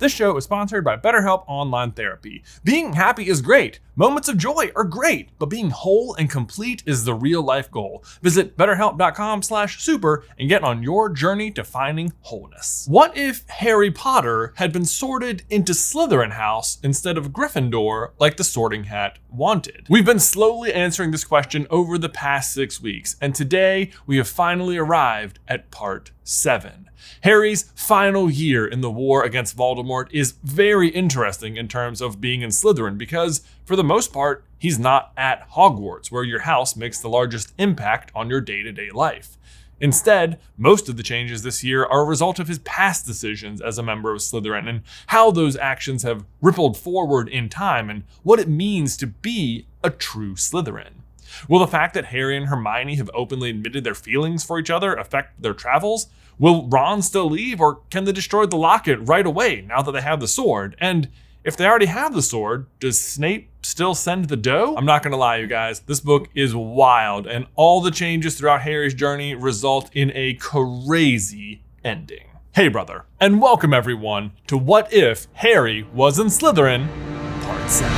This show is sponsored by BetterHelp Online Therapy. Being happy is great. Moments of joy are great, but being whole and complete is the real life goal. Visit betterhelp.com/super and get on your journey to finding wholeness. What if Harry Potter had been sorted into Slytherin house instead of Gryffindor like the sorting hat wanted? We've been slowly answering this question over the past 6 weeks, and today we have finally arrived at part 7. Harry's final year in the war against Voldemort is very interesting in terms of being in Slytherin because, for the most part, he's not at Hogwarts, where your house makes the largest impact on your day-to-day life. Instead, most of the changes this year are a result of his past decisions as a member of Slytherin and how those actions have rippled forward in time and what it means to be a true Slytherin. Will the fact that Harry and Hermione have openly admitted their feelings for each other affect their travels? Will Ron still leave, or can they destroy the locket right away now that they have the sword? And if they already have the sword, does Snape still send the dough? I'm not gonna lie, you guys, this book is wild, and all the changes throughout Harry's journey result in a crazy ending. Hey brother, and welcome everyone to What If Harry Was in Slytherin, Part 7.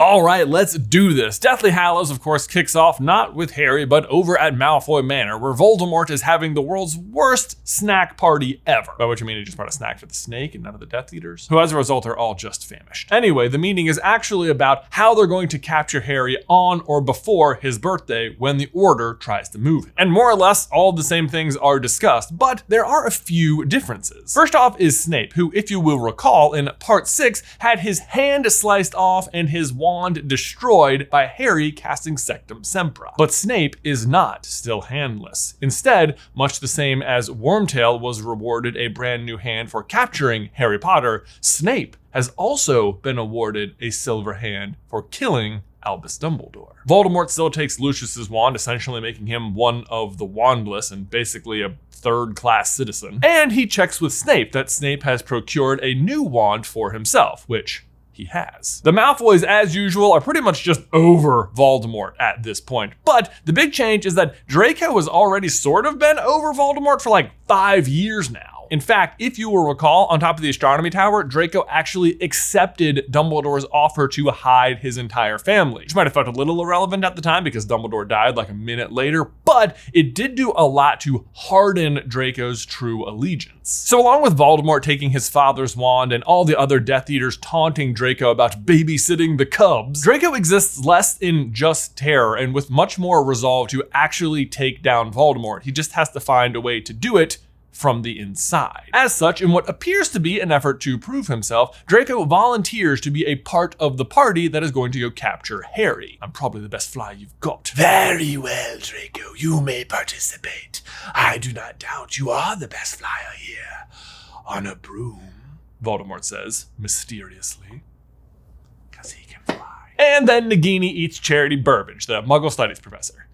All right, let's do this. Deathly Hallows, of course, kicks off not with Harry, but over at Malfoy Manor, where Voldemort is having the world's worst snack party ever. By which I mean he just brought a snack for the snake and none of the Death Eaters, who as a result are all just famished. Anyway, the meeting is actually about how they're going to capture Harry on or before his birthday when the Order tries to move him. And more or less, all the same things are discussed, but there are a few differences. First off is Snape, who, if you will recall, in Part 6, had his hand sliced off and his wand destroyed by Harry casting Sectum Sempra. But Snape is not still handless. Instead, much the same as Wormtail was rewarded a brand new hand for capturing Harry Potter, Snape has also been awarded a silver hand for killing Albus Dumbledore. Voldemort still takes Lucius's wand, essentially making him one of the wandless and basically a third-class citizen. And he checks with Snape that Snape has procured a new wand for himself, which he has. The Malfoys, as usual, are pretty much just over Voldemort at this point. But the big change is that Draco has already sort of been over Voldemort for like 5 years now. In fact, if you will recall, on top of the astronomy tower, Draco actually accepted Dumbledore's offer to hide his entire family, which might have felt a little irrelevant at the time because Dumbledore died like a minute later, but it did do a lot to harden Draco's true allegiance. So along with Voldemort taking his father's wand and all the other Death Eaters taunting Draco about babysitting the cubs, Draco exists less in just terror and with much more resolve to actually take down Voldemort. He just has to find a way to do it from the inside. As such, in what appears to be an effort to prove himself, Draco volunteers to be a part of the party that is going to go capture Harry. I'm probably the best fly you've got. Very well, Draco, you may participate. I do not doubt you are the best flyer here. On a broom, Voldemort says, mysteriously. 'Cause he can fly. And then Nagini eats Charity Burbage, the Muggle Studies professor.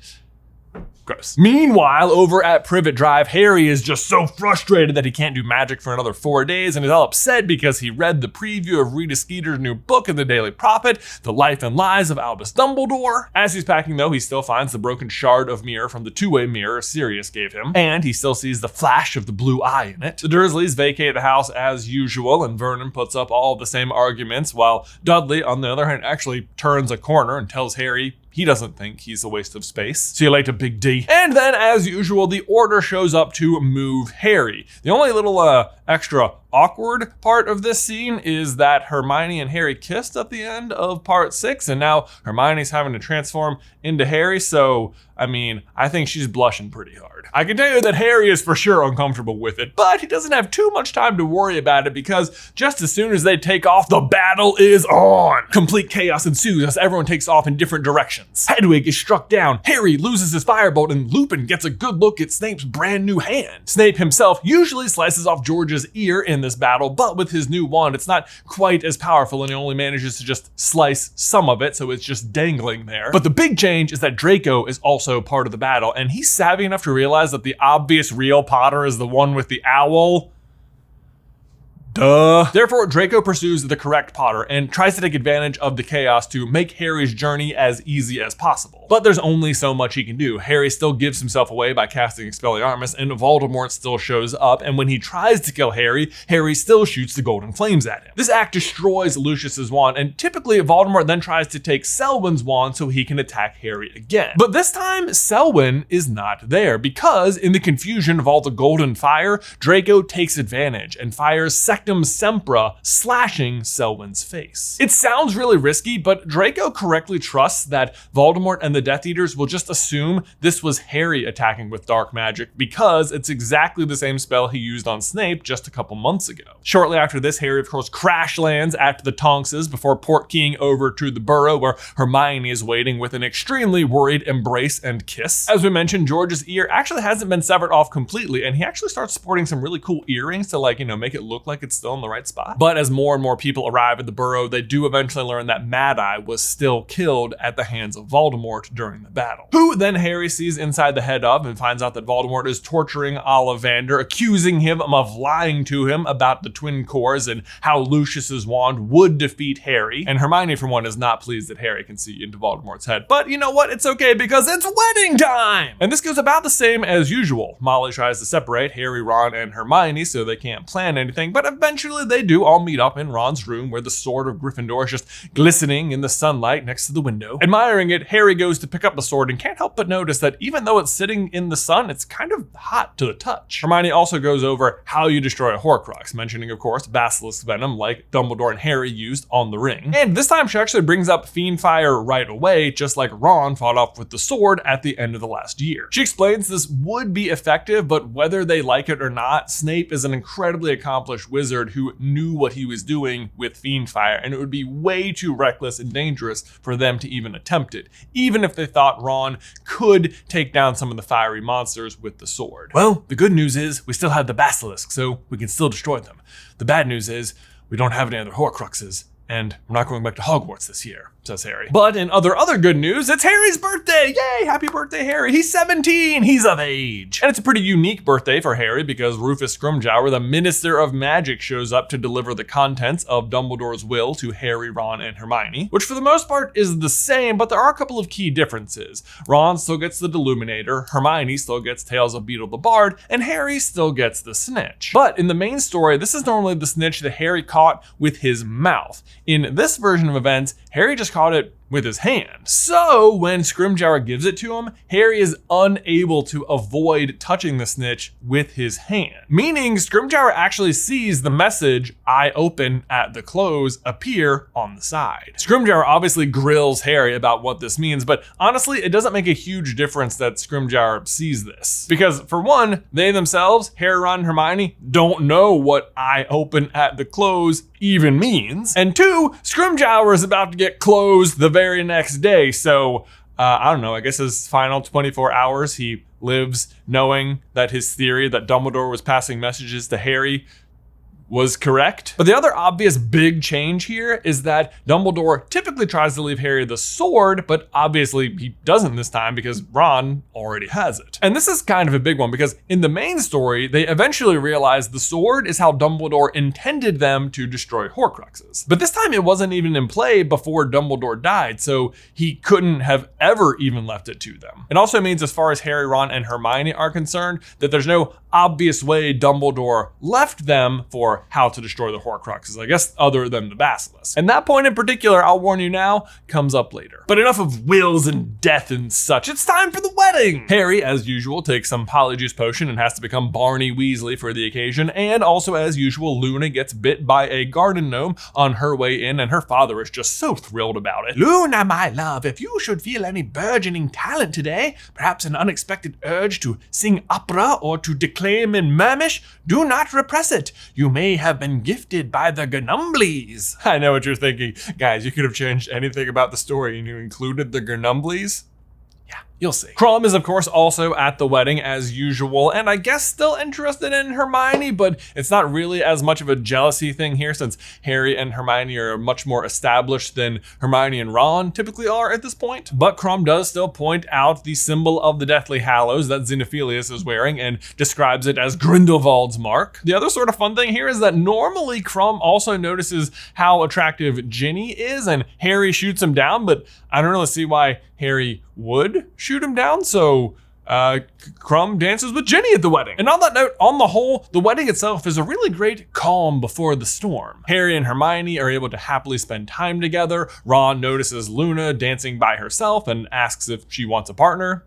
Gross. Meanwhile, over at Privet Drive, Harry is just so frustrated that he can't do magic for another 4 days and is all upset because he read the preview of Rita Skeeter's new book in the Daily Prophet, The Life and Lies of Albus Dumbledore. As he's packing though, he still finds the broken shard of mirror from the two-way mirror Sirius gave him, and he still sees the flash of the blue eye in it. The Dursleys vacate the house as usual, and Vernon puts up all the same arguments, while Dudley, on the other hand, actually turns a corner and tells Harry he doesn't think he's a waste of space. See you later, Big D. And then, as usual, the Order shows up to move Harry. The only little extra awkward part of this scene is that Hermione and Harry kissed at the end of Part 6, and now Hermione's having to transform into Harry, so, I mean, I think she's blushing pretty hard. I can tell you that Harry is for sure uncomfortable with it, but he doesn't have too much time to worry about it because just as soon as they take off, the battle is on. Complete chaos ensues as everyone takes off in different directions. Hedwig is struck down, Harry loses his firebolt, and Lupin gets a good look at Snape's brand new hand. Snape himself usually slices off George's ear in this battle, but with his new wand, it's not quite as powerful and he only manages to just slice some of it, so it's just dangling there. But the big change is that Draco is also part of the battle, and he's savvy enough to realize that the obvious real Potter is the one with the owl. Duh. Therefore, Draco pursues the correct Potter and tries to take advantage of the chaos to make Harry's journey as easy as possible. But there's only so much he can do. Harry still gives himself away by casting Expelliarmus, and Voldemort still shows up, and when he tries to kill Harry, Harry still shoots the golden flames at him. This act destroys Lucius's wand, and typically Voldemort then tries to take Selwyn's wand so he can attack Harry again. But this time, Selwyn is not there, because in the confusion of all the golden fire, Draco takes advantage and fires Sectum Sempra, slashing Selwyn's face. It sounds really risky, but Draco correctly trusts that Voldemort and the Death Eaters will just assume this was Harry attacking with dark magic because it's exactly the same spell he used on Snape just a couple months ago. Shortly after this, Harry of course crash lands at the Tonkses before portkeying over to the Burrow where Hermione is waiting with an extremely worried embrace and kiss. As we mentioned, George's ear actually hasn't been severed off completely, and he actually starts sporting some really cool earrings to make it look like it's still in the right spot. But as more and more people arrive at the Burrow, they do eventually learn that Mad Eye was still killed at the hands of Voldemort during the battle. Who then Harry sees inside the head of and finds out that Voldemort is torturing Ollivander, accusing him of lying to him about the twin cores and how Lucius's wand would defeat Harry. And Hermione, for one, is not pleased that Harry can see into Voldemort's head. But you know what? It's okay because it's wedding time! And this goes about the same as usual. Molly tries to separate Harry, Ron, and Hermione so they can't plan anything, but eventually they do all meet up in Ron's room where the sword of Gryffindor is just glistening in the sunlight next to the window. Admiring it, Harry goes to pick up the sword and can't help but notice that even though it's sitting in the sun, it's kind of hot to the touch. Hermione also goes over how you destroy a Horcrux, mentioning of course basilisk venom like Dumbledore and Harry used on the ring. And this time she actually brings up Fiend Fire right away, just like Ron fought off with the sword at the end of the last year. She explains this would be effective, but whether they like it or not, Snape is an incredibly accomplished wizard who knew what he was doing with Fiend Fire, and it would be way too reckless and dangerous for them to even attempt it, even if they thought Ron could take down some of the fiery monsters with the sword. Well, the good news is we still have the basilisk, so we can still destroy them. The bad news is we don't have any other Horcruxes, and we're not going back to Hogwarts this year, says Harry. But in other good news, it's Harry's birthday! Yay! Happy birthday, Harry! He's 17! He's of age! And it's a pretty unique birthday for Harry because Rufus Scrimgeour, the Minister of Magic, shows up to deliver the contents of Dumbledore's will to Harry, Ron, and Hermione, which for the most part is the same, but there are a couple of key differences. Ron still gets the Deluminator, Hermione still gets Tales of Beetle the Bard, and Harry still gets the Snitch. But in the main story, this is normally the Snitch that Harry caught with his mouth. In this version of events, Harry just caught it with his hand. So when Scrimgeour gives it to him, Harry is unable to avoid touching the snitch with his hand. Meaning Scrimgeour actually sees the message, "I open at the close," appear on the side. Scrimgeour obviously grills Harry about what this means, but honestly, it doesn't make a huge difference that Scrimgeour sees this. Because for one, they themselves, Harry, Ron, and Hermione, don't know what "I open at the close" even means. And two, Scrimgeour is about to get closed the very next day, so I don't know, I guess his final 24 hours he lives knowing that his theory that Dumbledore was passing messages to Harry was correct. But the other obvious big change here is that Dumbledore typically tries to leave Harry the sword, but obviously he doesn't this time because Ron already has it. And this is kind of a big one because in the main story, they eventually realize the sword is how Dumbledore intended them to destroy Horcruxes. But this time it wasn't even in play before Dumbledore died, so he couldn't have ever even left it to them. It also means, as far as Harry, Ron, and Hermione are concerned, that there's no obvious way Dumbledore left them for how to destroy the Horcruxes, I guess, other than the basilisk. And that point in particular, I'll warn you now, comes up later. But enough of wills and death and such, it's time for the wedding! Harry, as usual, takes some Polyjuice potion and has to become Barney Weasley for the occasion, and also as usual, Luna gets bit by a garden gnome on her way in, and her father is just so thrilled about it. "Luna, my love, if you should feel any burgeoning talent today, perhaps an unexpected urge to sing opera or to declaim in Mermish, do not repress it. You may have been gifted by the Gurnumblies." I know what you're thinking. Guys, you could have changed anything about the story and you included the Gurnumblies. Yeah, You'll see. Crumb is, of course, also at the wedding as usual, and I guess still interested in Hermione, but it's not really as much of a jealousy thing here since Harry and Hermione are much more established than Hermione and Ron typically are at this point. But Crumb does still point out the symbol of the Deathly Hallows that Xenophilius is wearing and describes it as Grindelwald's mark. The other sort of fun thing here is that normally Crumb also notices how attractive Ginny is, and Harry shoots him down, but I don't really see why Harry would shoot him down, so Crumb dances with Ginny at the wedding. And on that note, on the whole, the wedding itself is a really great calm before the storm. Harry and Hermione are able to happily spend time together. Ron notices Luna dancing by herself and asks if she wants a partner.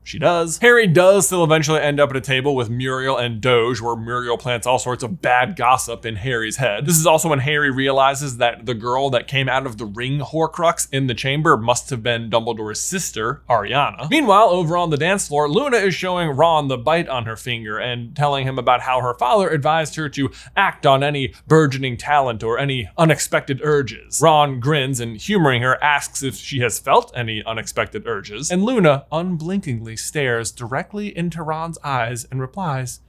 She does. Harry does still eventually end up at a table with Muriel and Doge, where Muriel plants all sorts of bad gossip in Harry's head. This is also when Harry realizes that the girl that came out of the ring Horcrux in the chamber must have been Dumbledore's sister, Ariana. Meanwhile, over on the dance floor, Luna is showing Ron the bite on her finger and telling him about how her father advised her to act on any burgeoning talent or any unexpected urges. Ron grins and, humoring her, asks if she has felt any unexpected urges, and Luna unblinkingly stares directly into Ron's eyes and replies,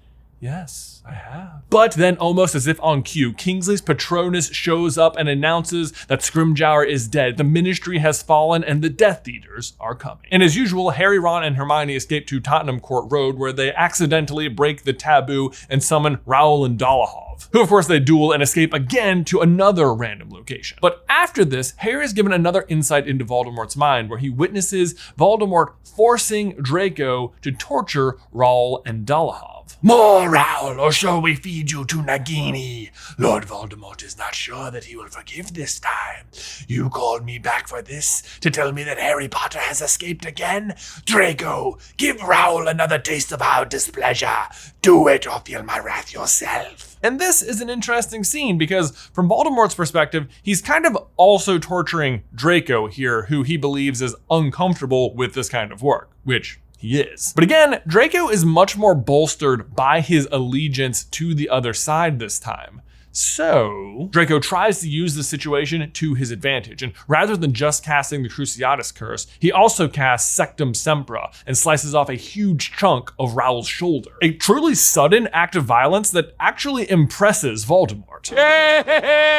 "Yes, I have." But then, almost as if on cue, Kingsley's Patronus shows up and announces that Scrimgeour is dead, the Ministry has fallen, and the Death Eaters are coming. And as usual, Harry, Ron, and Hermione escape to Tottenham Court Road, where they accidentally break the taboo and summon Raoul and Dolohov, who of course they duel and escape again to another random location. But after this, Harry is given another insight into Voldemort's mind, where he witnesses Voldemort forcing Draco to torture Raoul and Dolohov. More, Raoul, or shall we feed you to Nagini? Lord Voldemort is not sure that he will forgive this time. You called me back for this, to tell me that Harry Potter has escaped again? Draco, give Raoul another taste of our displeasure. Do it or feel my wrath yourself. And this is an interesting scene because from Voldemort's perspective, he's kind of also torturing Draco here, who he believes is uncomfortable with this kind of work, which he is. But again, Draco is much more bolstered by his allegiance to the other side this time. So Draco tries to use the situation to his advantage, and rather than just casting the Cruciatus Curse, he also casts Sectum Sempra and slices off a huge chunk of Raoul's shoulder. A truly sudden act of violence that actually impresses Voldemort.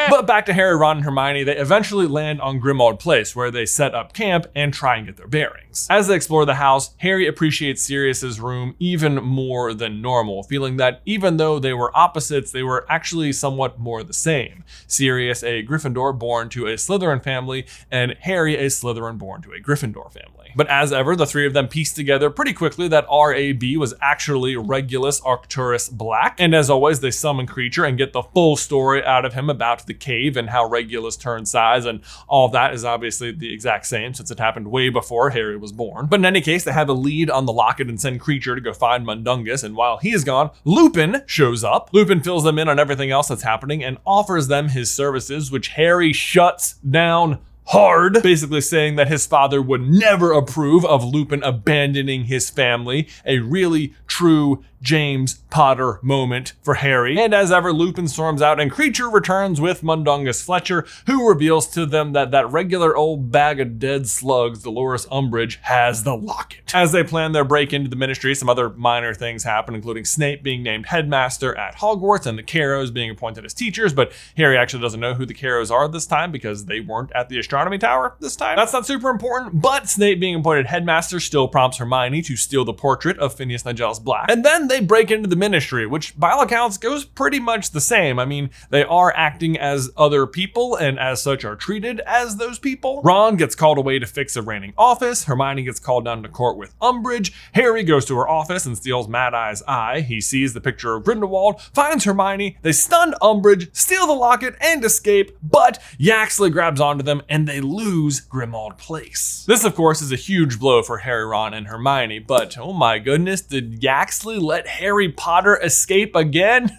But back to Harry, Ron, and Hermione, they eventually land on Grimmauld Place, where they set up camp and try and get their bearings. As they explore the house, Harry appreciates Sirius's room even more than normal, feeling that even though they were opposites, they were actually somewhat more the same. Sirius, a Gryffindor born to a Slytherin family, and Harry, a Slytherin born to a Gryffindor family. But as ever, the three of them pieced together pretty quickly that RAB was actually Regulus Arcturus Black, and as always, they summon Creature and get the full story out of him about the cave and how Regulus turned size, and all of that is obviously the exact same since it happened way before Harry was born. But in any case, they have a lead on the locket and send Creature to go find Mundungus, and while he is gone, Lupin shows up. Lupin fills them in on everything else that's happening and offers them his services, which Harry shuts down hard, basically saying that his father would never approve of Lupin abandoning his family. A really true James Potter moment for Harry. And as ever, Lupin storms out and Creature returns with Mundungus Fletcher, who reveals to them that that regular old bag of dead slugs, Dolores Umbridge, has the locket. As they plan their break into the Ministry, some other minor things happen, including Snape being named headmaster at Hogwarts and the Carrows being appointed as teachers, but Harry actually doesn't know who the Carrows are this time because they weren't at the Astronomy Tower this time. That's not super important, but Snape being appointed headmaster still prompts Hermione to steal the portrait of Phineas Nigellus Black. And then they break into the Ministry, which by all accounts goes pretty much the same. I mean, they are acting as other people and as such are treated as those people. Ron gets called away to fix a reigning office. Hermione gets called down to court with Umbridge. Harry goes to her office and steals Mad Eye's eye. He sees the picture of Grindelwald, finds Hermione, they stun Umbridge, steal the locket, and escape, but Yaxley grabs onto them and they lose Grimmauld Place. This, of course, is a huge blow for Harry, Ron, and Hermione, but oh my goodness, did Yaxley let Harry Potter escape again?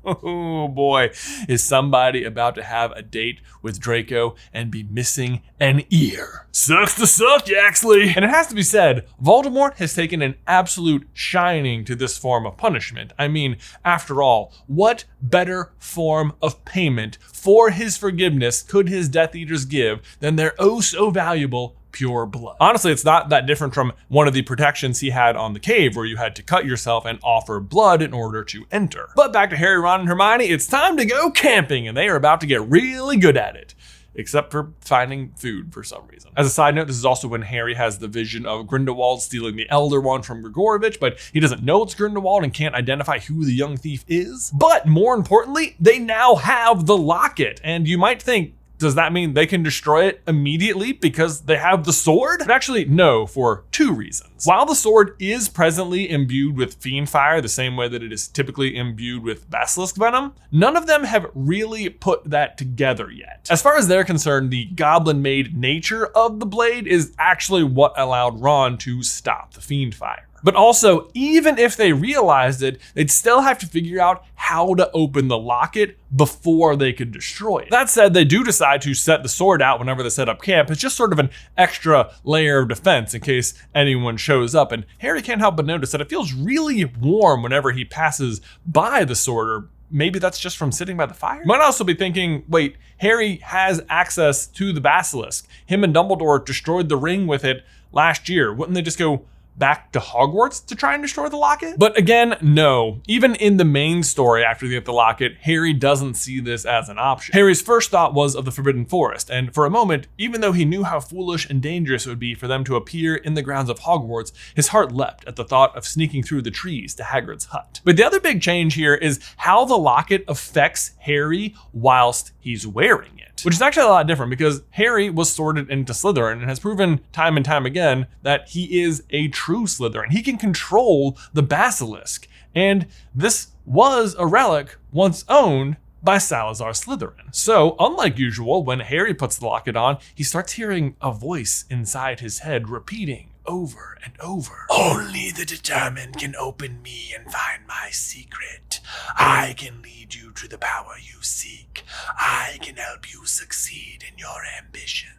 Oh boy, is somebody about to have a date with Draco and be missing an ear. Sucks to suck, Yaxley! And it has to be said, Voldemort has taken an absolute shining to this form of punishment. I mean, after all, what better form of payment for his forgiveness could his Death Eaters give than their oh so valuable pure blood. Honestly, it's not that different from one of the protections he had on the cave where you had to cut yourself and offer blood in order to enter. But back to Harry, Ron, and Hermione, it's time to go camping, and they are about to get really good at it. Except for finding food for some reason. As a side note, this is also when Harry has the vision of Grindelwald stealing the Elder Wand from Grigorovich, but he doesn't know it's Grindelwald and can't identify who the young thief is. But more importantly, they now have the locket, and you might think, does that mean they can destroy it immediately because they have the sword? But actually, no, for two reasons. While the sword is presently imbued with fiend fire, the same way that it is typically imbued with basilisk venom, none of them have really put that together yet. As far as they're concerned, the goblin-made nature of the blade is actually what allowed Ron to stop the fiend fire. But also, even if they realized it, they'd still have to figure out how to open the locket before they could destroy it. That said, they do decide to set the sword out whenever they set up camp. It's just sort of an extra layer of defense in case anyone shows up. And Harry can't help but notice that it feels really warm whenever he passes by the sword, or maybe that's just from sitting by the fire. You might also be thinking, wait, Harry has access to the basilisk. Him and Dumbledore destroyed the ring with it last year. Wouldn't they just go back to Hogwarts to try and destroy the locket? But again, no. Even in the main story after they get the locket, Harry doesn't see this as an option. Harry's first thought was of the Forbidden Forest, and for a moment, even though he knew how foolish and dangerous it would be for them to appear in the grounds of Hogwarts, his heart leapt at the thought of sneaking through the trees to Hagrid's hut. But the other big change here is how the locket affects Harry whilst he's wearing it. Which is actually a lot different because Harry was sorted into Slytherin and has proven time and time again that he is a true Slytherin. He can control the basilisk, and this was a relic once owned by Salazar Slytherin. So, unlike usual, when Harry puts the locket on, he starts hearing a voice inside his head repeating over and over. Only the determined can open me and find my secret. I can lead you to the power you seek. I can help you succeed in your ambitions.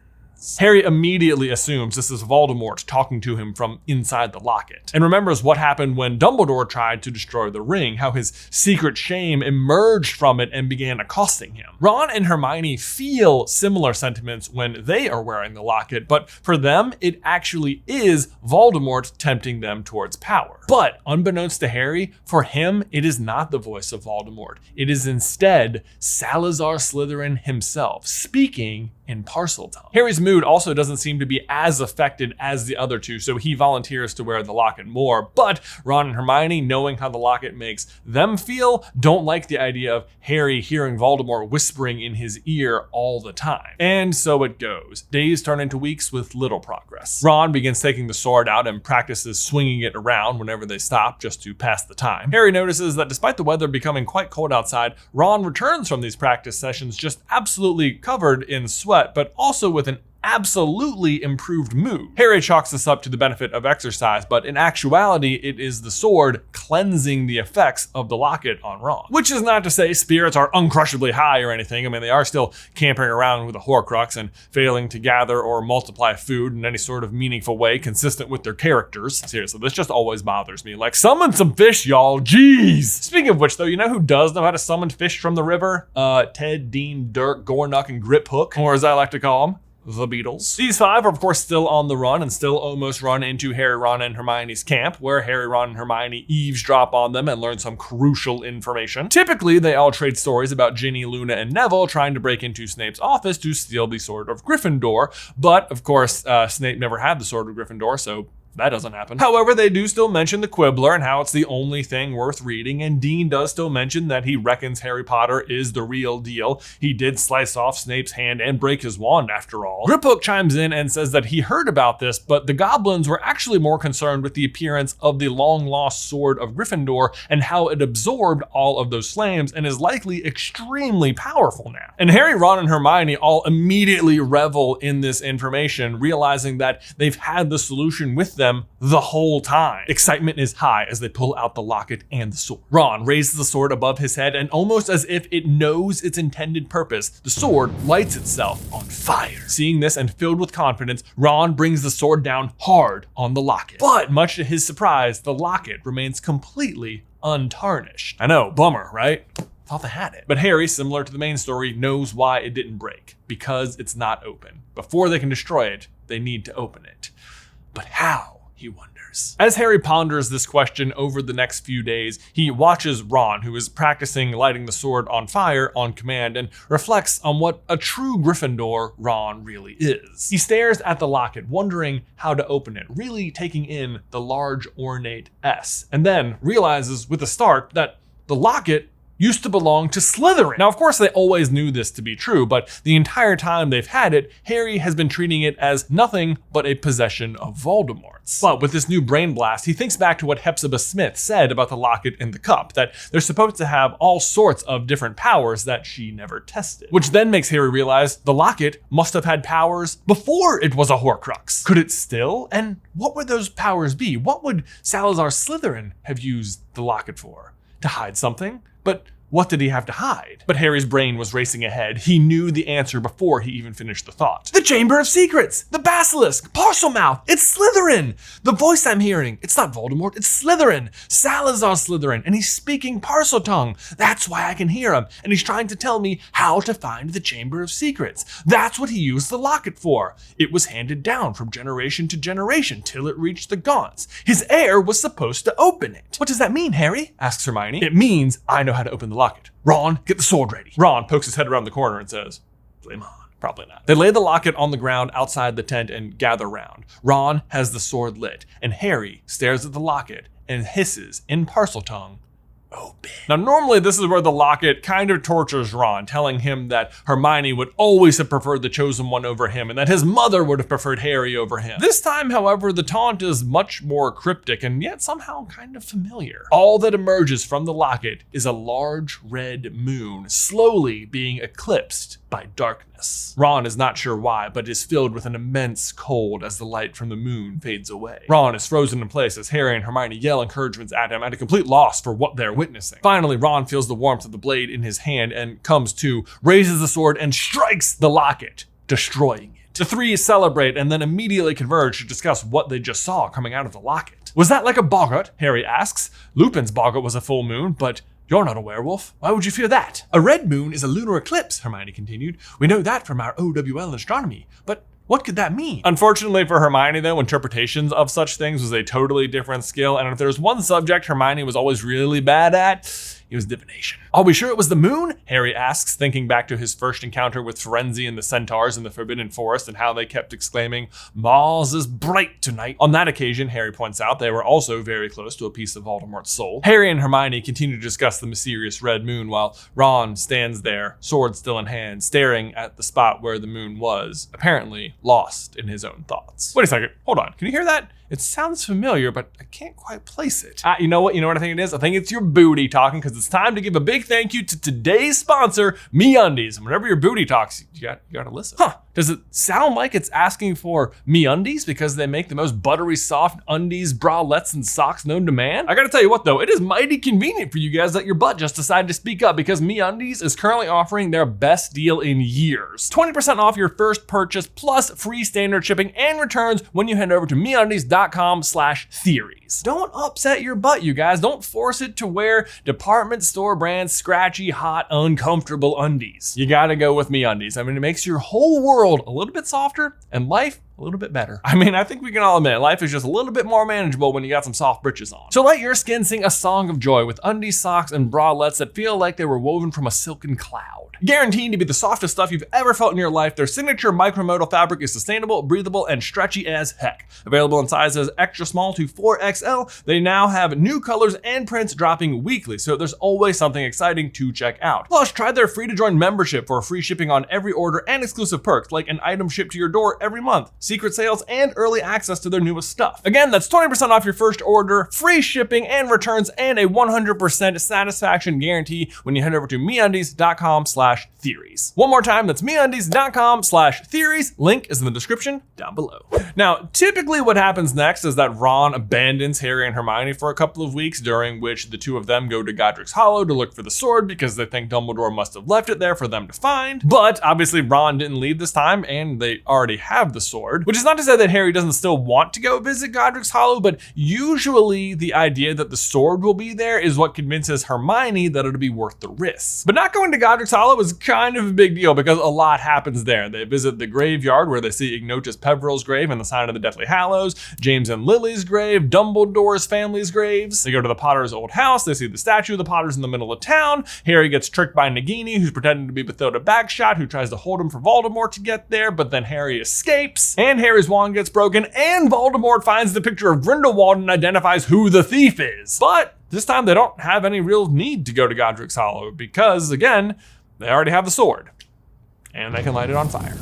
Harry immediately assumes this is Voldemort talking to him from inside the locket, and remembers what happened when Dumbledore tried to destroy the ring, how his secret shame emerged from it and began accosting him. Ron and Hermione feel similar sentiments when they are wearing the locket, but for them, it actually is Voldemort tempting them towards power. But unbeknownst to Harry, for him, it is not the voice of Voldemort. It is instead Salazar Slytherin himself, speaking in Parseltongue. Harry's mood also doesn't seem to be as affected as the other two, so he volunteers to wear the locket more. But Ron and Hermione, knowing how the locket makes them feel, don't like the idea of Harry hearing Voldemort whispering in his ear all the time. And so it goes. Days turn into weeks with little progress. Ron begins taking the sword out and practices swinging it around whenever they stop just to pass the time. Harry notices that despite the weather becoming quite cold outside, Ron returns from these practice sessions just absolutely covered in sweat, but also with an absolutely improved mood. Harry chalks this up to the benefit of exercise, but in actuality, it is the sword cleansing the effects of the locket on Ron. Which is not to say spirits are uncrushably high or anything. I mean, they are still camping around with a Horcrux and failing to gather or multiply food in any sort of meaningful way consistent with their characters. Seriously, this just always bothers me. Like, summon some fish, y'all. Jeez. Speaking of which, though, you know who does know how to summon fish from the river? Ted, Dean, Dirk, Gornuck, and Grip Hook, or as I like to call them, the Beatles. These five are of course still on the run and still almost run into Harry, Ron, and Hermione's camp, where Harry, Ron, and Hermione eavesdrop on them and learn some crucial information. Typically, they all trade stories about Ginny, Luna, and Neville trying to break into Snape's office to steal the Sword of Gryffindor, but of course, Snape never had the Sword of Gryffindor, so that doesn't happen. However, they do still mention the Quibbler and how it's the only thing worth reading, and Dean does still mention that he reckons Harry Potter is the real deal. He did slice off Snape's hand and break his wand after all. Griphook chimes in and says that he heard about this, but the goblins were actually more concerned with the appearance of the long-lost Sword of Gryffindor and how it absorbed all of those flames and is likely extremely powerful now. And Harry, Ron, and Hermione all immediately revel in this information, realizing that they've had the solution with them the whole time. Excitement is high as they pull out the locket and the sword. Ron raises the sword above his head, and almost as if it knows its intended purpose, the sword lights itself on fire. Seeing this and filled with confidence, Ron brings the sword down hard on the locket. But much to his surprise, the locket remains completely untarnished. I know, bummer, right? Thought they had it. But Harry, similar to the main story, knows why it didn't break. Because it's not open. Before they can destroy it, they need to open it. But how, he wonders. As Harry ponders this question over the next few days, he watches Ron, who is practicing lighting the sword on fire on command, and reflects on what a true Gryffindor Ron really is. He stares at the locket, wondering how to open it, really taking in the large ornate S, and then realizes with a start that the locket used to belong to Slytherin. Now, of course, they always knew this to be true, but the entire time they've had it, Harry has been treating it as nothing but a possession of Voldemort's. But with this new brain blast, he thinks back to what Hepzibah Smith said about the locket and the cup, that they're supposed to have all sorts of different powers that she never tested. Which then makes Harry realize the locket must have had powers before it was a Horcrux. Could it still? And what would those powers be? What would Salazar Slytherin have used the locket for? To hide something? But what did he have to hide? But Harry's brain was racing ahead. He knew the answer before he even finished the thought. The Chamber of Secrets! The Basilisk! Parselmouth! It's Slytherin! The voice I'm hearing, it's not Voldemort, it's Slytherin! Salazar Slytherin, and he's speaking Parseltongue. That's why I can hear him, and he's trying to tell me how to find the Chamber of Secrets. That's what he used the locket for. It was handed down from generation to generation till it reached the Gaunts. His heir was supposed to open it. What does that mean, Harry? Asks Hermione. It means I know how to open the locket. Ron, get the sword ready. Ron pokes his head around the corner and says, flame on. Probably not. They lay the locket on the ground outside the tent and gather round. Ron has the sword lit, and Harry stares at the locket and hisses in Parseltongue, open. Now, normally this is where the locket kind of tortures Ron, telling him that Hermione would always have preferred the chosen one over him and that his mother would have preferred Harry over him. This time, however, the taunt is much more cryptic and yet somehow kind of familiar. All that emerges from the locket is a large red moon slowly being eclipsed by darkness. Ron is not sure why, but is filled with an immense cold as the light from the moon fades away. Ron is frozen in place as Harry and Hermione yell encouragements at him, at a complete loss for what they're witnessing. Finally, Ron feels the warmth of the blade in his hand and comes to, raises the sword, and strikes the locket, destroying it. The three celebrate and then immediately converge to discuss what they just saw coming out of the locket. Was that like a boggart? Harry asks. Lupin's boggart was a full moon, but you're not a werewolf. Why would you fear that? A red moon is a lunar eclipse, Hermione continued. We know that from our OWL in astronomy, but what could that mean? Unfortunately for Hermione, though, interpretations of such things was a totally different skill, and if there was one subject Hermione was always really bad at, it was divination. Are we sure it was the moon? Harry asks, thinking back to his first encounter with Firenze and the centaurs in the Forbidden Forest and how they kept exclaiming, Mars is bright tonight. On that occasion, Harry points out, they were also very close to a piece of Voldemort's soul. Harry and Hermione continue to discuss the mysterious red moon while Ron stands there, sword still in hand, staring at the spot where the moon was, apparently lost in his own thoughts. Wait a second, hold on, can you hear that? It sounds familiar, but I can't quite place it. You know what? You know what I think it is? I think it's your booty talking, because it's time to give a big thank you to today's sponsor, MeUndies. And whenever your booty talks, you gotta listen. Huh? Does it sound like it's asking for MeUndies because they make the most buttery soft undies, bralettes, and socks known to man? I gotta tell you what though, it is mighty convenient for you guys that your butt just decided to speak up, because MeUndies is currently offering their best deal in years. 20% off your first purchase plus free standard shipping and returns when you head over to MeUndies.com/theories. Don't upset your butt, you guys. Don't force it to wear department store brand scratchy, hot, uncomfortable undies. You gotta go with MeUndies. I mean, it makes your whole world a little bit softer and life a little bit better. I mean, I think we can all admit life is just a little bit more manageable when you got some soft britches on. So let your skin sing a song of joy with undies, socks, and bralettes that feel like they were woven from a silken cloud. Guaranteed to be the softest stuff you've ever felt in your life, their signature micromodal fabric is sustainable, breathable, and stretchy as heck. Available in sizes extra small to 4XL, they now have new colors and prints dropping weekly, so there's always something exciting to check out. Plus, try their free-to-join membership for free shipping on every order and exclusive perks like an item shipped to your door every month, secret sales, and early access to their newest stuff. Again, that's 20% off your first order, free shipping and returns, and a 100% satisfaction guarantee when you head over to MeUndies.com/theories. One more time, that's MeUndies.com/theories. Link is in the description down below. Now, typically what happens next is that Ron abandons Harry and Hermione for a couple of weeks, during which the two of them go to Godric's Hollow to look for the sword because they think Dumbledore must have left it there for them to find. But obviously Ron didn't leave this time, and they already have the sword. sword, which is not to say that Harry doesn't still want to go visit Godric's Hollow, but usually the idea that the sword will be there is what convinces Hermione that it'll be worth the risk. But not going to Godric's Hollow is kind of a big deal because a lot happens there. They visit the graveyard where they see Ignotus Peveril's grave and the sign of the Deathly Hallows, James and Lily's grave, Dumbledore's family's graves. They go to the Potter's old house. They see the statue of the Potters in the middle of town. Harry gets tricked by Nagini, who's pretending to be Bathilda Bagshot, who tries to hold him for Voldemort to get there, but then Harry escapes, and Harry's wand gets broken, and Voldemort finds the picture of Grindelwald and identifies who the thief is. But this time they don't have any real need to go to Godric's Hollow because, again, they already have the sword, and they can light it on fire,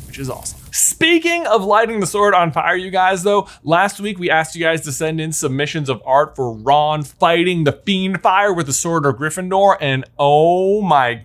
which is awesome. Speaking of lighting the sword on fire, you guys, though, last week we asked you guys to send in submissions of art for Ron fighting the Fiend Fire with the sword of Gryffindor, and oh my,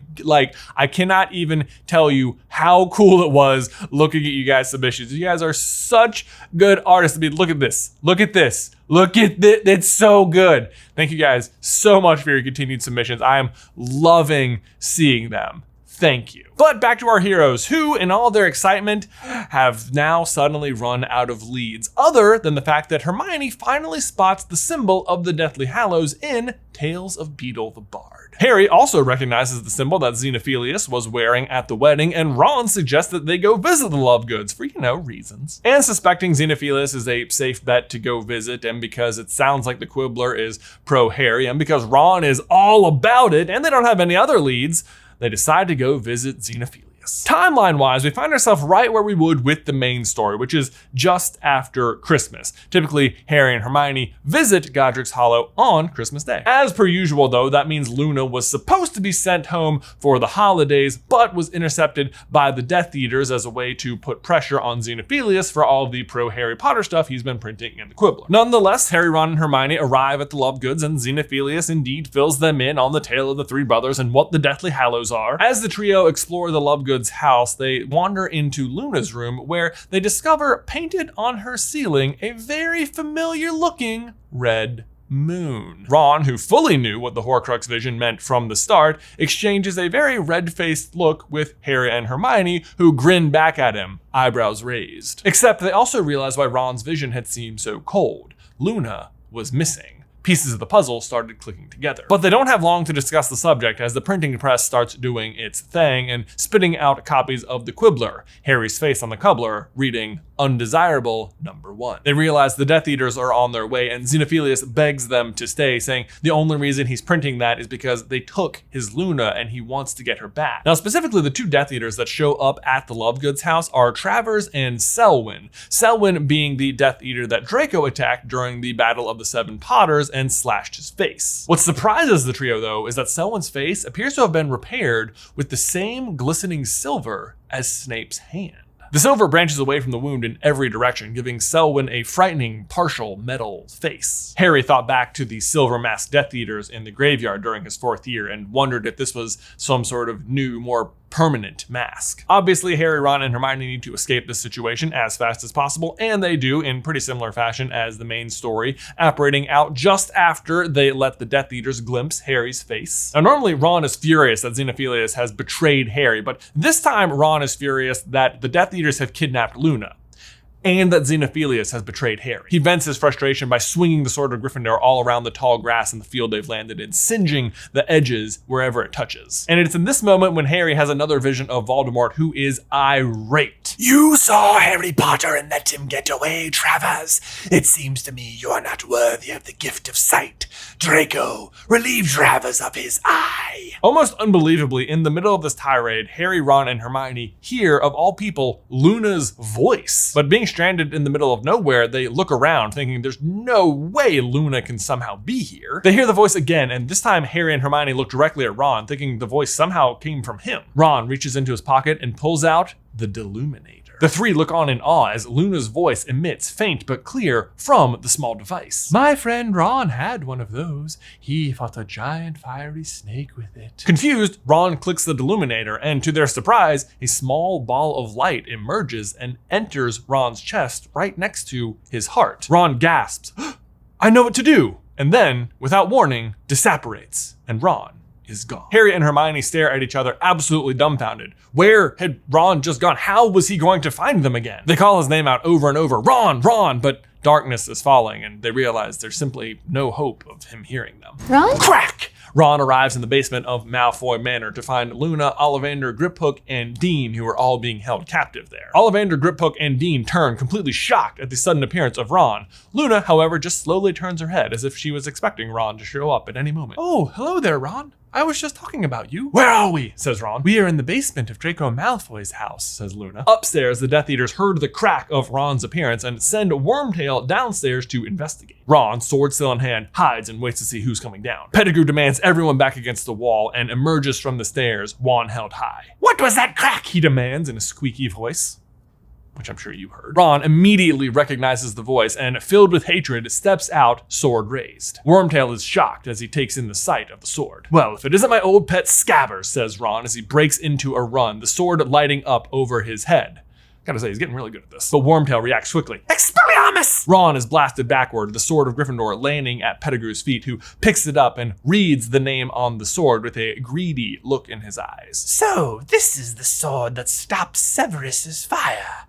I cannot even tell you how cool it was looking at you guys' submissions. You guys are such good artists. I mean, look at this. Look at this. Look at this. It's so good. Thank you guys so much for your continued submissions. I am loving seeing them. Thank you. But back to our heroes, who, in all their excitement, have now suddenly run out of leads, other than the fact that Hermione finally spots the symbol of the Deathly Hallows in Tales of Beedle the Bard. Harry also recognizes the symbol that Xenophilius was wearing at the wedding, and Ron suggests that they go visit the Lovegoods for, reasons. And suspecting Xenophilius is a safe bet to go visit, and because it sounds like the Quibbler is pro-Harry, and because Ron is all about it, and they don't have any other leads, they decide to go visit Xenophilius. Timeline-wise, we find ourselves right where we would with the main story, which is just after Christmas. Typically, Harry and Hermione visit Godric's Hollow on Christmas Day. As per usual, though, that means Luna was supposed to be sent home for the holidays, but was intercepted by the Death Eaters as a way to put pressure on Xenophilius for all the pro-Harry Potter stuff he's been printing in the Quibbler. Nonetheless, Harry, Ron, and Hermione arrive at the Lovegoods, and Xenophilius indeed fills them in on the tale of the three brothers and what the Deathly Hallows are. As the trio explore the Lovegoods house, they wander into Luna's room, where they discover painted on her ceiling a very familiar looking red moon. Ron, who fully knew what the Horcrux vision meant from the start, exchanges a very red-faced look with Harry and Hermione, who grin back at him, eyebrows raised. Except they also realize why Ron's vision had seemed so cold. Luna was missing. Pieces of the puzzle started clicking together. But they don't have long to discuss the subject as the printing press starts doing its thing and spitting out copies of the Quibbler, Harry's face on the cover reading Undesirable Number 1. They realize the Death Eaters are on their way, and Xenophilius begs them to stay, saying the only reason he's printing that is because they took his Luna and he wants to get her back. Now, specifically, the two Death Eaters that show up at the Lovegoods house are Travers and Selwyn. Selwyn being the Death Eater that Draco attacked during the Battle of the Seven Potters and slashed his face. What surprises the trio, though, is that Selwyn's face appears to have been repaired with the same glistening silver as Snape's hand. The silver branches away from the wound in every direction, giving Selwyn a frightening, partial metal face. Harry thought back to the silver-masked Death Eaters in the graveyard during his 4th year and wondered if this was some sort of new, more permanent mask. Obviously, Harry, Ron, and Hermione need to escape this situation as fast as possible, and they do in pretty similar fashion as the main story, apparating out just after they let the Death Eaters glimpse Harry's face. Now, normally Ron is furious that Xenophilius has betrayed Harry, but this time Ron is furious that the Death Eaters have kidnapped Luna, and that Xenophilius has betrayed Harry. He vents his frustration by swinging the sword of Gryffindor all around the tall grass in the field they've landed in, singeing the edges wherever it touches. And it's in this moment when Harry has another vision of Voldemort, who is irate. You saw Harry Potter and let him get away, Travers. It seems to me you are not worthy of the gift of sight. Draco, relieve Travers of his eye. Almost unbelievably, in the middle of this tirade, Harry, Ron, and Hermione hear, of all people, Luna's voice. But being stranded in the middle of nowhere, they look around thinking there's no way Luna can somehow be here. They hear the voice again, and this time Harry and Hermione look directly at Ron, thinking the voice somehow came from him. Ron reaches into his pocket and pulls out the Deluminator. The three look on in awe as Luna's voice emits faint but clear from the small device. My friend Ron had one of those. He fought a giant fiery snake with it. Confused, Ron clicks the Deluminator, and to their surprise, a small ball of light emerges and enters Ron's chest right next to his heart. Ron gasps, I know what to do! And then, without warning, disapparates, and Ron is gone. Harry and Hermione stare at each other, absolutely dumbfounded. Where had Ron just gone? How was he going to find them again? They call his name out over and over, Ron, Ron, but darkness is falling and they realize there's simply no hope of him hearing them. Ron? Crack! Ron arrives in the basement of Malfoy Manor to find Luna, Ollivander, Griphook, and Dean, who are all being held captive there. Ollivander, Griphook, and Dean turn completely shocked at the sudden appearance of Ron. Luna, however, just slowly turns her head as if she was expecting Ron to show up at any moment. Oh, hello there, Ron. I was just talking about you. Where are we? Says Ron. We are in the basement of Draco Malfoy's house, says Luna. Upstairs, the Death Eaters heard the crack of Ron's appearance and send Wormtail downstairs to investigate. Ron, sword still in hand, hides and waits to see who's coming down. Pettigrew demands everyone back against the wall and emerges from the stairs, wand held high. What was that crack? He demands in a squeaky voice, which I'm sure you heard. Ron immediately recognizes the voice and, filled with hatred, steps out, sword raised. Wormtail is shocked as he takes in the sight of the sword. Well, if it isn't my old pet Scabbers, says Ron as he breaks into a run, the sword lighting up over his head. Gotta say, he's getting really good at this. But Wormtail reacts quickly. Expelliarmus! Ron is blasted backward, the sword of Gryffindor landing at Pettigrew's feet, who picks it up and reads the name on the sword with a greedy look in his eyes. So, this is the sword that stopped Severus's fire.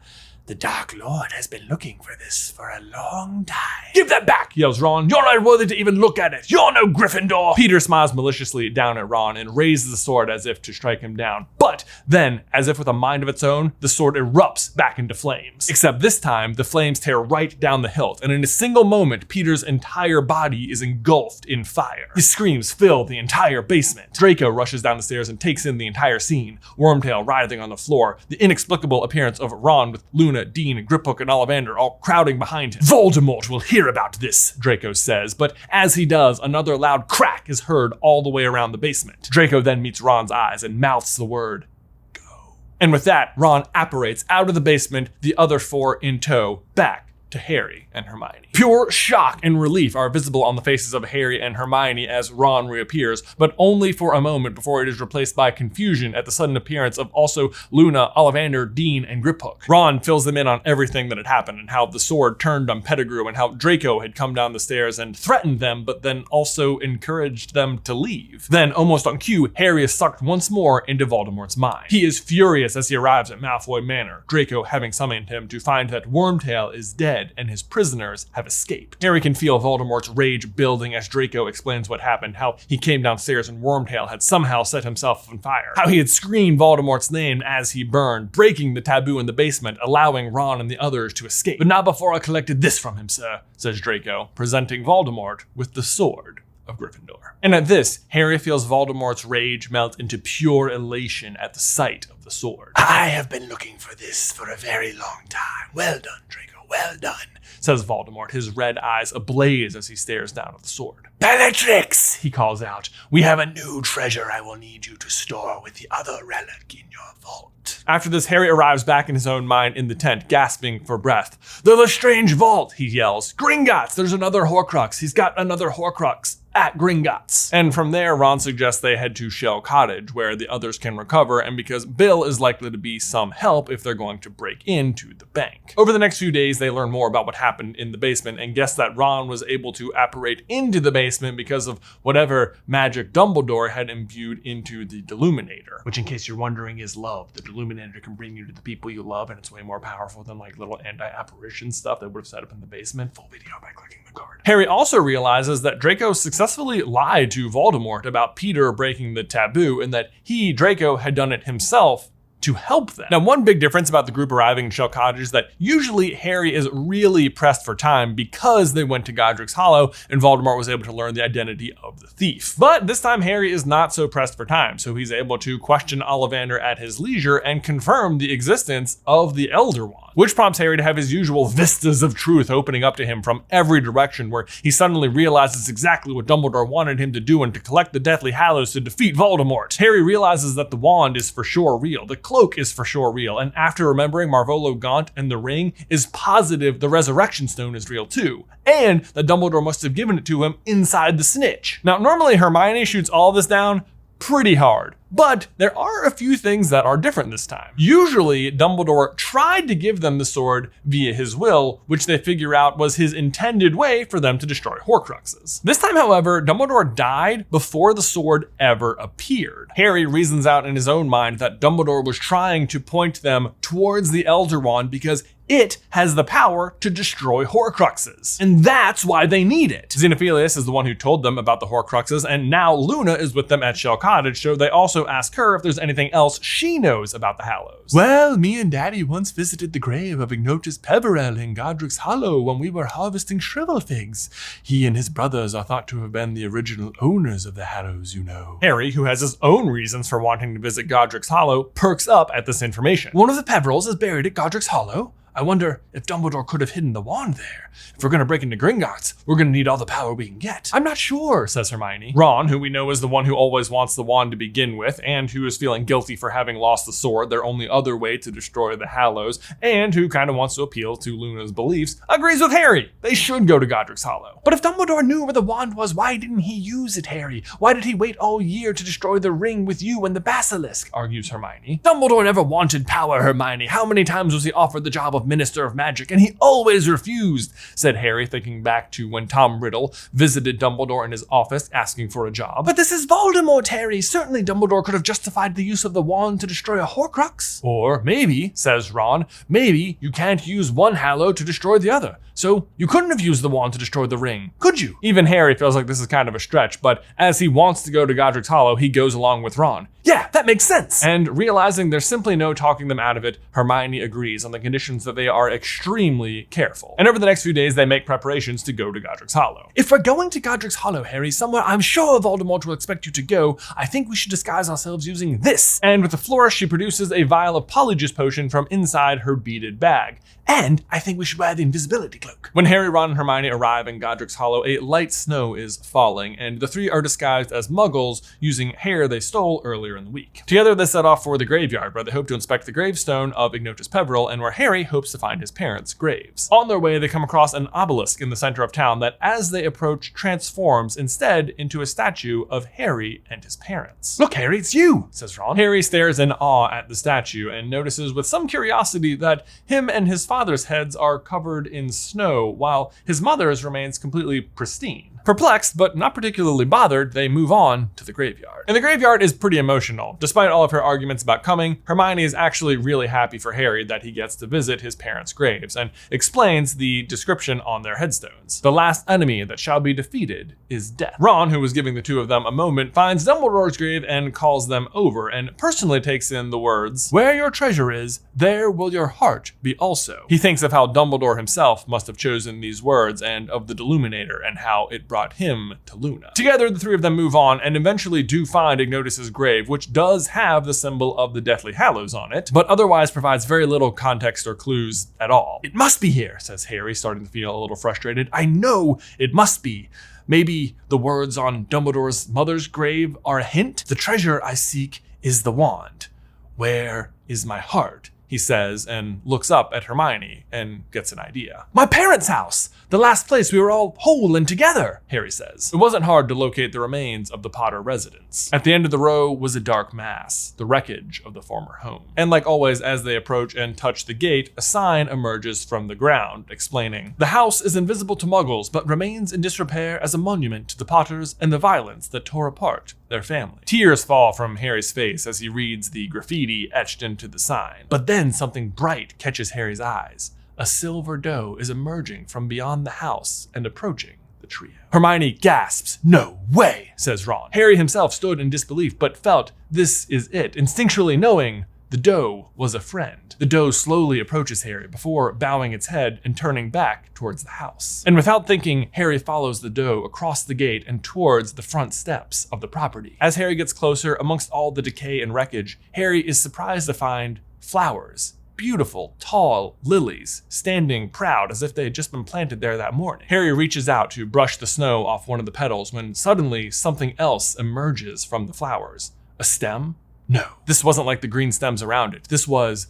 The Dark Lord has been looking for this for a long time. Give that back, yells Ron. You're not worthy to even look at it. You're no Gryffindor. Peter smiles maliciously down at Ron and raises the sword as if to strike him down. But then, as if with a mind of its own, the sword erupts back into flames. Except this time, the flames tear right down the hilt, and in a single moment, Peter's entire body is engulfed in fire. His screams fill the entire basement. Draco rushes down the stairs and takes in the entire scene. Wormtail writhing on the floor, the inexplicable appearance of Ron with Luna, Dean, Griphook, and Ollivander all crowding behind him. Voldemort will hear about this, Draco says, but as he does, another loud crack is heard all the way around the basement. Draco then meets Ron's eyes and mouths the word, go. And with that, Ron apparates out of the basement, the other four in tow, back to Harry and Hermione. Pure shock and relief are visible on the faces of Harry and Hermione as Ron reappears, but only for a moment before it is replaced by confusion at the sudden appearance of also Luna, Ollivander, Dean, and Griphook. Ron fills them in on everything that had happened and how the sword turned on Pettigrew and how Draco had come down the stairs and threatened them, but then also encouraged them to leave. Then, almost on cue, Harry is sucked once more into Voldemort's mind. He is furious as he arrives at Malfoy Manor, Draco having summoned him to find that Wormtail is dead and his prisoners have escaped. Harry can feel Voldemort's rage building as Draco explains what happened, how he came downstairs and Wormtail had somehow set himself on fire, how he had screamed Voldemort's name as he burned, breaking the taboo in the basement, allowing Ron and the others to escape. But not before I collected this from him, sir, says Draco, presenting Voldemort with the sword of Gryffindor. And at this, Harry feels Voldemort's rage melt into pure elation at the sight of the sword. I have been looking for this for a very long time. Well done, Draco. Well done, says Voldemort, his red eyes ablaze as he stares down at the sword. Bellatrix, he calls out. We have a new treasure I will need you to store with the other relic in your vault. After this, Harry arrives back in his own mind in the tent, gasping for breath. The Lestrange vault, he yells. Gringotts, there's another Horcrux. He's got another Horcrux at Gringotts. And from there, Ron suggests they head to Shell Cottage, where the others can recover, and because Bill is likely to be some help if they're going to break into the bank. Over the next few days, they learn more about what happened in the basement and guess that Ron was able to apparate into the basement because of whatever magic Dumbledore had imbued into the Deluminator, which, in case you're wondering, is love. The Deluminator can bring you to the people you love, and it's way more powerful than like little anti-apparition stuff they would have set up in the basement. Full video by clicking the card. Harry also realizes that Draco successfully lied to Voldemort about Peter breaking the taboo and that he, Draco, had done it himself to help them. Now, one big difference about the group arriving in Shell Cottage is that usually Harry is really pressed for time because they went to Godric's Hollow and Voldemort was able to learn the identity of the thief. But this time Harry is not so pressed for time, so he's able to question Ollivander at his leisure and confirm the existence of the Elder Wand, which prompts Harry to have his usual vistas of truth opening up to him from every direction, where he suddenly realizes exactly what Dumbledore wanted him to do and to collect the Deathly Hallows to defeat Voldemort. Harry realizes that the wand is for sure real, the cloak is for sure real, and after remembering Marvolo Gaunt and the ring, is positive the Resurrection Stone is real too, and that Dumbledore must have given it to him inside the snitch. Now, normally Hermione shoots all this down pretty hard. But there are a few things that are different this time. Usually, Dumbledore tried to give them the sword via his will, which they figure out was his intended way for them to destroy Horcruxes. This time, however, Dumbledore died before the sword ever appeared. Harry reasons out in his own mind that Dumbledore was trying to point them towards the Elder Wand because it has the power to destroy Horcruxes. And that's why they need it. Xenophilius is the one who told them about the Horcruxes, and now Luna is with them at Shell Cottage, so they also ask her if there's anything else she knows about the Hallows. Well, me and Daddy once visited the grave of Ignotus Peverell in Godric's Hollow when we were harvesting shrivel figs. He and his brothers are thought to have been the original owners of the Hallows, you know. Harry, who has his own reasons for wanting to visit Godric's Hollow, perks up at this information. One of the Peverells is buried at Godric's Hollow. I wonder if Dumbledore could have hidden the wand there. If we're going to break into Gringotts, we're going to need all the power we can get. I'm not sure, says Hermione. Ron, who we know is the one who always wants the wand to begin with, and who is feeling guilty for having lost the sword, their only other way to destroy the Hallows, and who kind of wants to appeal to Luna's beliefs, agrees with Harry. They should go to Godric's Hollow. But if Dumbledore knew where the wand was, why didn't he use it, Harry? Why did he wait all year to destroy the ring with you and the basilisk? Argues Hermione. Dumbledore never wanted power, Hermione. How many times was he offered the job of Minister of Magic? And he always refused, said Harry, thinking back to when Tom Riddle visited Dumbledore in his office asking for a job. But this is Voldemort, Harry. Certainly Dumbledore could have justified the use of the wand to destroy a Horcrux. Or maybe, says Ron, maybe you can't use one Hallow to destroy the other. So you couldn't have used the wand to destroy the ring, could you? Even Harry feels like this is kind of a stretch, but as he wants to go to Godric's Hollow, he goes along with Ron. Yeah, that makes sense. And realizing there's simply no talking them out of it, Hermione agrees on the conditions that they are extremely careful. And over the next few days, they make preparations to go to Godric's Hollow. If we're going to Godric's Hollow, Harry, somewhere I'm sure Voldemort will expect you to go, I think we should disguise ourselves using this. And with a flourish, she produces a vial of Polyjuice Potion from inside her beaded bag. And I think we should wear the invisibility cloak. When Harry, Ron, and Hermione arrive in Godric's Hollow, a light snow is falling, and the three are disguised as muggles using hair they stole earlier in the week. Together, they set off for the graveyard, where they hope to inspect the gravestone of Ignotus Peverell, and where Harry hopes to find his parents' graves. On their way, they come across an obelisk in the center of town that, as they approach, transforms instead into a statue of Harry and his parents. Look, Harry, it's you, says Ron. Harry stares in awe at the statue and notices with some curiosity that him and his father's heads are covered in snow, while his mother's remains completely pristine. Perplexed, but not particularly bothered, they move on to the graveyard. And the graveyard is pretty emotional. Despite all of her arguments about coming, Hermione is actually really happy for Harry that he gets to visit his parents' graves, and explains the description on their headstones. The last enemy that shall be defeated is death. Ron, who was giving the two of them a moment, finds Dumbledore's grave and calls them over, and personally takes in the words, "Where your treasure is, there will your heart be also." He thinks of how Dumbledore himself must have chosen these words, and of the Deluminator, and how it brought him to Luna. Together, the three of them move on and eventually do find Ignotus's grave, which does have the symbol of the Deathly Hallows on it, but otherwise provides very little context or clues at all. It must be here, says Harry, starting to feel a little frustrated. I know it must be. Maybe the words on Dumbledore's mother's grave are a hint? The treasure I seek is the wand. Where is my heart? He says, and looks up at Hermione and gets an idea. My parents' house! The last place we were all whole and together, Harry says. It wasn't hard to locate the remains of the Potter residence. At the end of the row was a dark mass, the wreckage of the former home. And like always, as they approach and touch the gate, a sign emerges from the ground, explaining, "The house is invisible to muggles, but remains in disrepair as a monument to the Potters and the violence that tore apart their family." Tears fall from Harry's face as he reads the graffiti etched into the sign. But then something bright catches Harry's eyes. A silver doe is emerging from beyond the house and approaching the trio. Hermione gasps. "No way," says Ron. Harry himself stood in disbelief, but felt this is it, instinctually knowing the doe was a friend. The doe slowly approaches Harry before bowing its head and turning back towards the house. And without thinking, Harry follows the doe across the gate and towards the front steps of the property. As Harry gets closer, amongst all the decay and wreckage, Harry is surprised to find flowers. Beautiful, tall lilies, standing proud as if they had just been planted there that morning. Harry reaches out to brush the snow off one of the petals when suddenly something else emerges from the flowers. A stem? No, this wasn't like the green stems around it. This was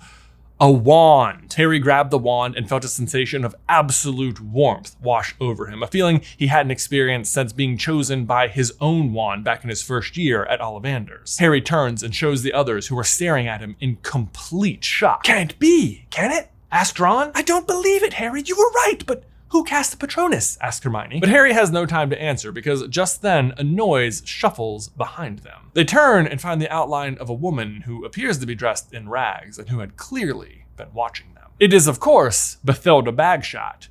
A wand. Harry grabbed the wand and felt a sensation of absolute warmth wash over him, a feeling he hadn't experienced since being chosen by his own wand back in his first year at Ollivander's. Harry turns and shows the others who are staring at him in complete shock. Can't be, can it? Asked Ron. I don't believe it, Harry. You were right, but who cast the Patronus? Asked Hermione. But Harry has no time to answer because just then a noise shuffles behind them. They turn and find the outline of a woman who appears to be dressed in rags and who had clearly been watching them. It is, of course, Bathilda Bagshot,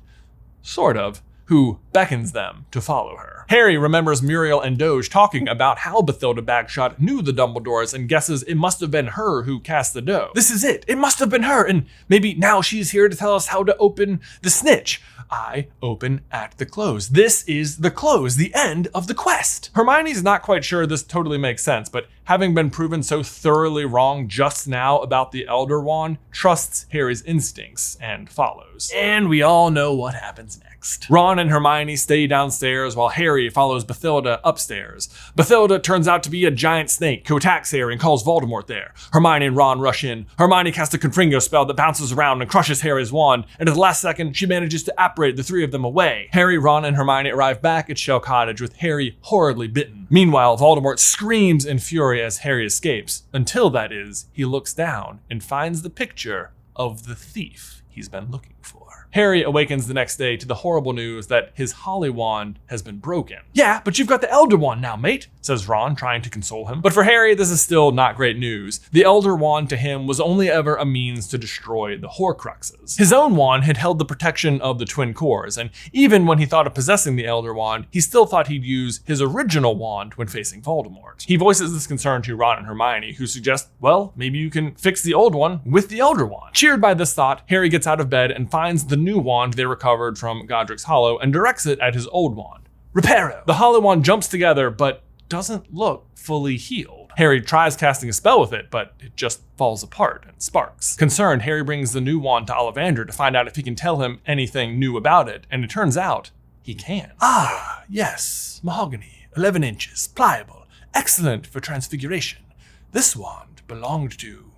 sort of, who beckons them to follow her. Harry remembers Muriel and Doge talking about how Bathilda Bagshot knew the Dumbledores and guesses it must have been her who cast the dough. This is it. It must have been her, and maybe now she's here to tell us how to open the snitch. I open at the close. This is the close, the end of the quest. Hermione's not quite sure this totally makes sense, but having been proven so thoroughly wrong just now about the Elder Wand, trusts Harry's instincts and follows. And we all know what happens next. Ron and Hermione stay downstairs while Harry follows Bathilda upstairs. Bathilda turns out to be a giant snake who attacks Harry and calls Voldemort there. Hermione and Ron rush in. Hermione casts a Confringo spell that bounces around and crushes Harry's wand, and at the last second, she manages to apparate the three of them away. Harry, Ron, and Hermione arrive back at Shell Cottage with Harry horribly bitten. Meanwhile, Voldemort screams in fury as Harry escapes, until, that is, he looks down and finds the picture of the thief he's been looking for. Harry awakens the next day to the horrible news that his Holly Wand has been broken. Yeah, but you've got the Elder Wand now, mate, says Ron, trying to console him. But for Harry, this is still not great news. The Elder Wand to him was only ever a means to destroy the Horcruxes. His own wand had held the protection of the twin cores, and even when he thought of possessing the Elder Wand, he still thought he'd use his original wand when facing Voldemort. He voices this concern to Ron and Hermione, who suggest, well, maybe you can fix the old one with the Elder Wand. Cheered by this thought, Harry gets out of bed and finds the new wand they recovered from Godric's Hollow and directs it at his old wand. Reparo! The Hollow Wand jumps together, but doesn't look fully healed. Harry tries casting a spell with it, but it just falls apart and sparks. Concerned, Harry brings the new wand to Ollivander to find out if he can tell him anything new about it, and it turns out he can. Ah, yes, mahogany, 11 inches, pliable, excellent for transfiguration. This wand belonged to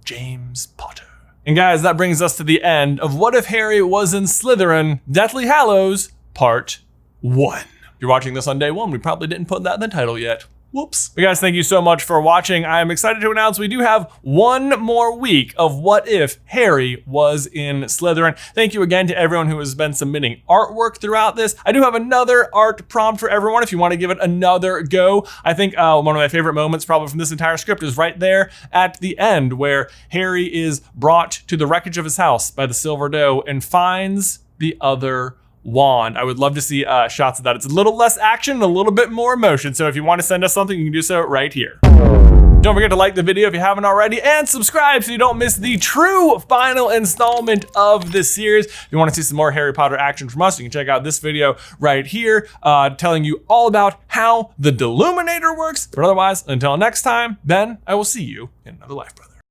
James Potter. And guys, that brings us to the end of What If Harry Was in Slytherin, Deathly Hallows, Part 1. If you're watching this on day one, we probably didn't put that in the title yet. Whoops. But guys, thank you so much for watching. I am excited to announce we do have one more week of What If Harry Was in Slytherin. Thank you again to everyone who has been submitting artwork throughout this. I do have another art prompt for everyone if you want to give it another go. I think one of my favorite moments probably from this entire script is right there at the end where Harry is brought to the wreckage of his house by the Silver Doe and finds the other wand. I would love to see shots of that. It's a little less action, a little bit more emotion. So if you want to send us something, you can do so right here. Don't forget to like the video if you haven't already and subscribe so you don't miss the true final installment of this series. If you want to see some more Harry Potter action from us, you can check out this video right here telling you all about how the Deluminator works. But otherwise, until next time, then I will see you in another life, brother.